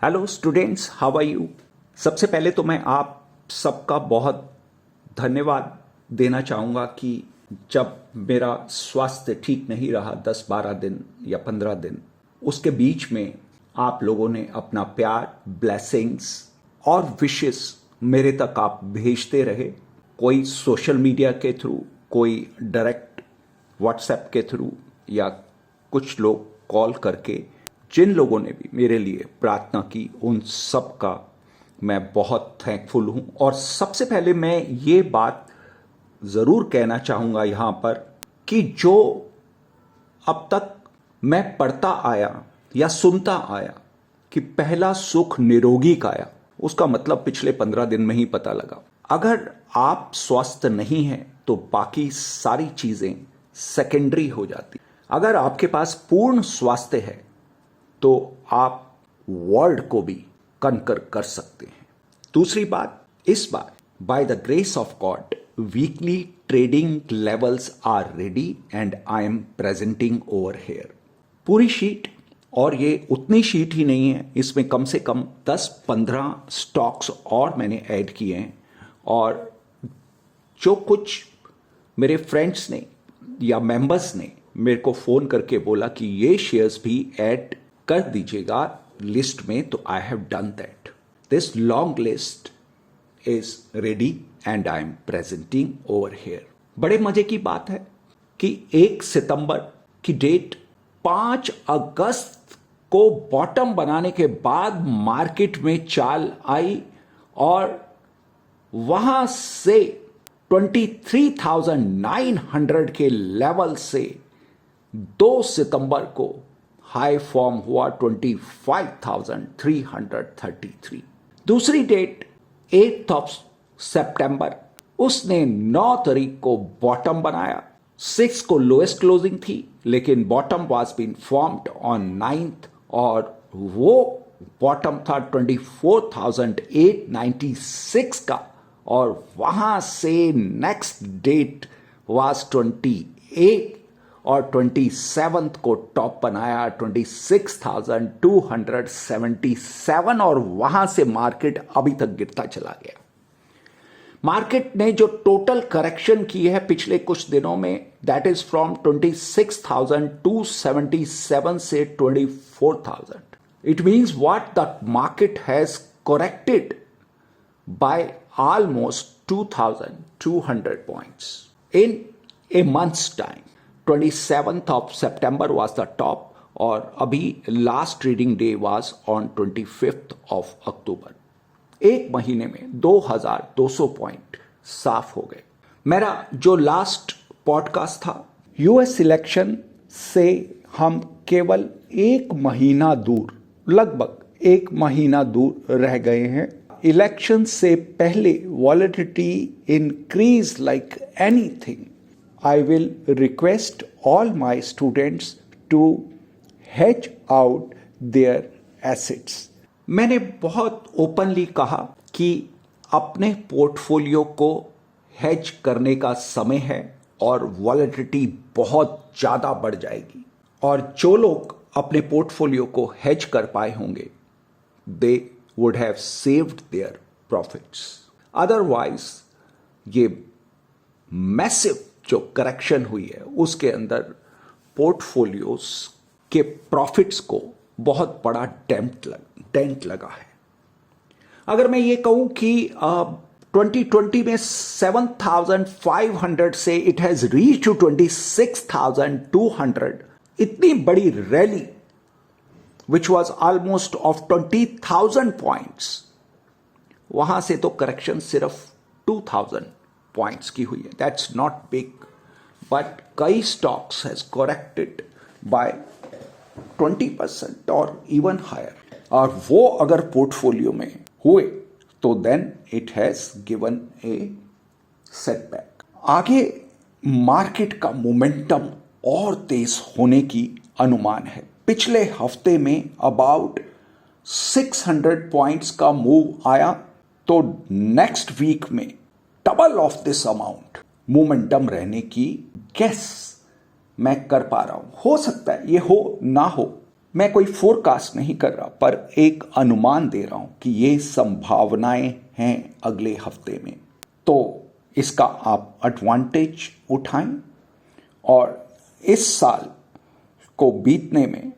Hello students, how are you. सबसे पहले तो मैं आप सबका बहुत धन्यवाद देना चाहूँगा कि जब मेरा स्वास्थ्य ठीक नहीं रहा 10-12 दिन या 15 दिन, उसके बीच में आप लोगों ने अपना प्यार, ब्लेसिंग्स और विशेस मेरे तक आप भेजते रहे। कोई सोशल मीडिया के थ्रू, कोई डायरेक्ट व्हाट्सएप के थ्रू या कुछ लोग कॉल करके। जिन लोगों ने भी मेरे लिए प्रार्थना की, उन सब का मैं बहुत थैंकफुल हूं। और सबसे पहले मैं ये बात ज़रूर कहना चाहूँगा यहाँ पर कि जो अब तक मैं पढ़ता आया या सुनता आया कि पहला सुख निरोगी काया, उसका मतलब पिछले 15 दिन में ही पता लगा। अगर आप स्वस्थ नहीं हैं तो बाकी सारी चीज़ें सेकेंडरी हो जाती। अगर आपके पास पूर्ण स्वास्थ्य है तो आप वर्ल्ड को भी कनकर कर सकते हैं। दूसरी बात, इस बार by the grace of God weekly trading levels are ready and I am presenting over here. पूरी शीट, और ये उतनी शीट ही नहीं है, इसमें कम से कम 10-15 स्टॉक्स और मैंने ऐड किए हैं। और जो कुछ मेरे फ्रेंड्स ने या मेंबर्स ने मेरे को फ़ोन करके बोला कि ये शेयर्स भी ऐड कर दीजिएगा लिस्ट में, तो I have done that. This long list is ready and I am presenting over hair. बड़े मजे की बात है कि 1 सितंबर की डेट 5 अगस्त को बॉटम बनाने के बाद मार्केट में चाल आई और वहां से 23,900 के लेवल से 2 सितंबर को हाई फॉर्म हुआ 25,333। दूसरी डेट 8 सितंबर, उसने 9 तारीख को बॉटम बनाया। 6 को लोएस्ट क्लोजिंग थी, लेकिन bottom was been formed on 9th और वो बॉटम था 24,896 का। और वहां से नेक्स्ट डेट वाज 28 और 27 को टॉप बनाया 26,277 और वहां से मार्केट अभी तक गिरता चला गया। मार्केट ने जो टोटल करेक्शन की है पिछले कुछ दिनों में, दैट इज फ्रॉम 26,277 से 24,000। It means what the market has corrected bye almost 2,200 points in a month's time. 27th of September was the top और अभी last trading day was on 25th of October। एक महीने में 2,200 point साफ हो गए। मेरा जो लास्ट पॉडकास्ट था, यूएस इलेक्शन से हम केवल 1 महीना दूर, लगभग 1 महीना दूर रह गए हैं। इलेक्शन से पहले volatility increase like anything. I will request all my students to hedge out their assets। मैंने बहुत ओपनली कहा कि अपने पोर्टफोलियो को हेज करने का समय है और वॉलेटिलिटी बहुत ज़्यादा बढ़ जाएगी। और जो लोग अपने पोर्टफोलियो को हेज कर पाए होंगे, दे would have saved their profits। Otherwise, ये मैसिव जो करेक्शन हुई है उसके अंदर पोर्टफोलियोज के प्रॉफिट्स को बहुत बड़ा डेंट लगा है। अगर मैं ये कहूं कि 2020 में 7,500 से इट हैज रीच टू 26,200, इतनी बड़ी rally which was almost of 20,000 points, वहां से तो करेक्शन सिर्फ 2,000 पॉइंट्स की हुई है। दैट्स नॉट बिग, बट कई स्टॉक्स हैज करेक्टेड बाय 20% और इवन हायर, और वो अगर पोर्टफोलियो में हुए तो then it has given a setback. आगे मार्केट का मोमेंटम और तेज होने की अनुमान है। पिछले हफ्ते में अबाउट 600 पॉइंट्स का मूव आया, तो नेक्स्ट वीक में double of this amount momentum रहने की गेस मैं कर पा रहा हूं। हो सकता है ये हो ना हो, मैं कोई फोरकास्ट नहीं कर रहा, पर एक अनुमान दे रहा हूं कि ये संभावनाएं हैं अगले हफ्ते में। तो इसका आप एडवांटेज उठाएं और इस साल को बीतने में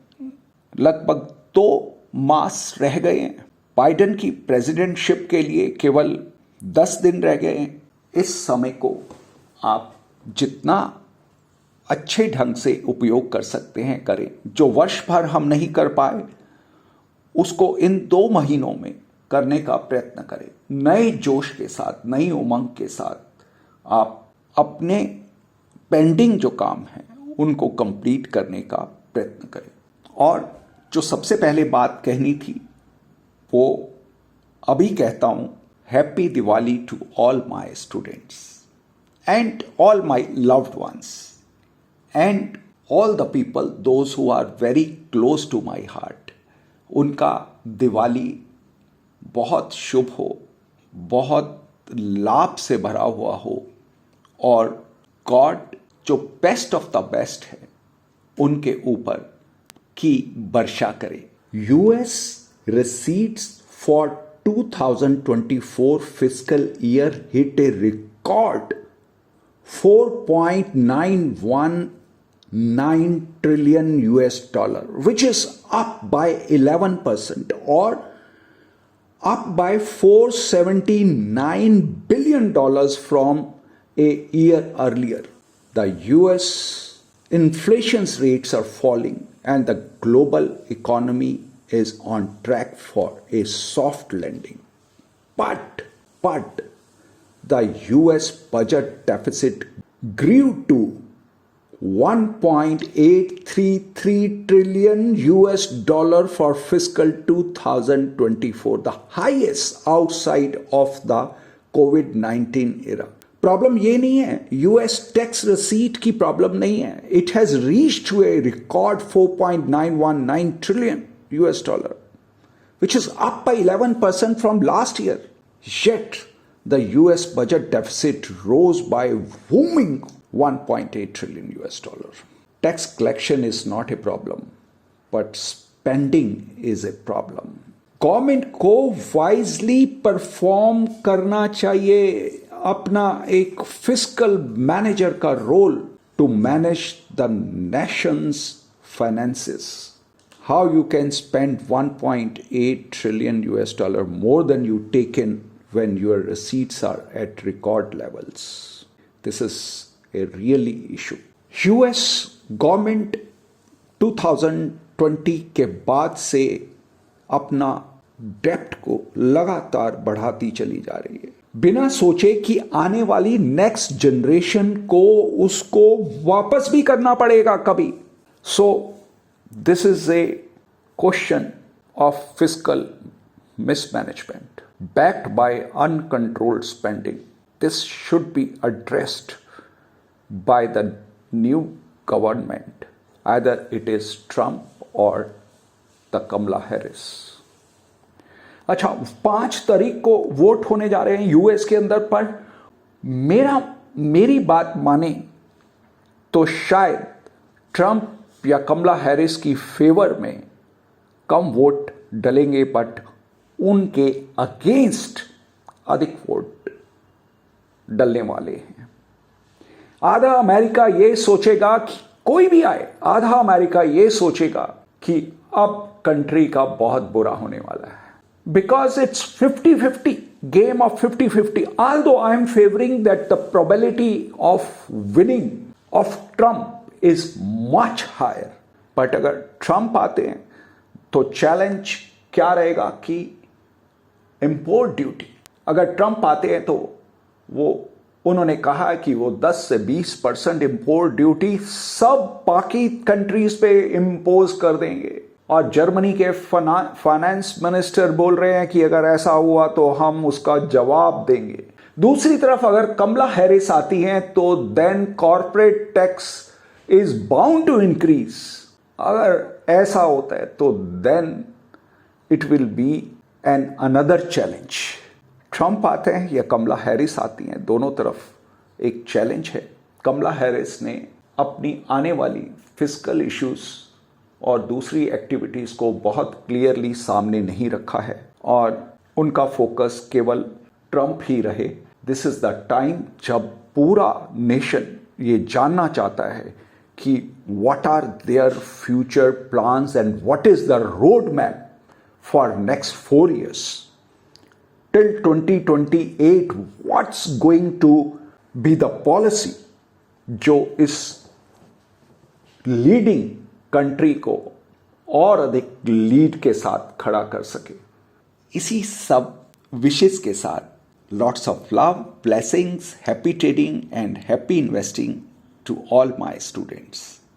लगभग 2 मास रह गए हैं। बाइडेन की प्रेसिडेंटशिप के लिए केवल 10 दिन रह गए हैं। इस समय को आप जितना अच्छे ढंग से उपयोग कर सकते हैं करें। जो वर्ष भर हम नहीं कर पाए उसको इन 2 महीनों में करने का प्रयत्न करें। नए जोश के साथ, नई उमंग के साथ आप अपने पेंडिंग जो काम हैं उनको कंप्लीट करने का प्रयत्न करें। और जो सबसे पहले बात कहनी थी वो अभी कहता हूं, happy Diwali to all my students and all my loved ones and all the people those who are very close to my heart. उनका दिवाली बहुत शुभ हो, बहुत लाभ से भरा हुआ हो और गॉड जो बेस्ट ऑफ द बेस्ट है उनके ऊपर की वर्षा करे। US receipts for 2024 fiscal year hit a record $4.919 trillion US dollar, which is up by 11% or up by $479 billion from a year earlier. The US inflation rates are falling and the global economy is on track for a soft landing. But the US budget deficit grew to $1.833 trillion US dollar for fiscal 2024, the highest outside of the COVID-19 era. Problem ये नहीं है, US tax receipt की problem नहीं है। It has reached to a record 4.919 trillion US dollar, which is up by 11% from last year. Yet, the US budget deficit rose by whooming 1.8 trillion US dollar. Tax collection is not a problem, but spending is a problem. Government को wisely perform करना चाहिए अपना एक fiscal manager का role to manage the nations finances. How you can spend 1.8 trillion US dollar more than you take in when your receipts are at record levels. This is a really issue. US government 2020 के बाद से अपना डेप्ट को लगातार बढ़ाती चली जा रही है, बिना सोचे कि आने वाली नेक्स्ट जनरेशन को उसको वापस भी करना पड़ेगा कभी. सो this is a question of fiscal mismanagement backed by uncontrolled spending. This should be addressed by the new government, either it is Trump or the Kamala Harris. अच्छा, 5 तारीख को वोट होने जा रहे हैं यूएस के अंदर, पर मेरी बात माने तो शायद ट्रंप या कमला हैरिस की फेवर में कम वोट डलेंगे, बट उनके अगेंस्ट अधिक वोट डलने वाले हैं. आधा अमेरिका ये सोचेगा कि कोई भी आए, आधा अमेरिका ये सोचेगा कि अब कंट्री का बहुत बुरा होने वाला है, because it's 50-50 game of 50-50. Although I am favoring that the probability of winning of Trump is much higher, but अगर ट्रंप आते हैं तो चैलेंज क्या रहेगा कि इंपोर्ट ड्यूटी. अगर ट्रंप आते हैं तो उन्होंने कहा कि वो 10 से 20% इंपोर्ट ड्यूटी सब बाकी कंट्रीज पे इंपोज कर देंगे, और जर्मनी के फाइनेंस मिनिस्टर बोल रहे हैं कि अगर ऐसा हुआ तो हम उसका जवाब देंगे. दूसरी तरफ अगर कमला हैरिस आती हैं तो then corporate tax is bound to increase. अगर ऐसा होता है तो then it will be an another challenge. Trump आते हैं या कमला हैरिस आती हैं, दोनों तरफ एक चैलेंज है. कमला हैरिस ने अपनी आने वाली फिस्कल इश्यूज और दूसरी एक्टिविटीज़ को बहुत क्लियरली सामने नहीं रखा है और उनका फोकस केवल ट्रंप ही रहे। दिस इज़ द टाइम जब पूरा नेशन ये जानना चाहता है कि what are their future plans and what is the road map for next 4 years till 2028, what's going to be the policy जो इस लीडिंग कंट्री को और अधिक लीड के साथ खड़ा कर सके। इसी सब विशेष के साथ lots of love, blessings, happy trading and happy investing to all my students.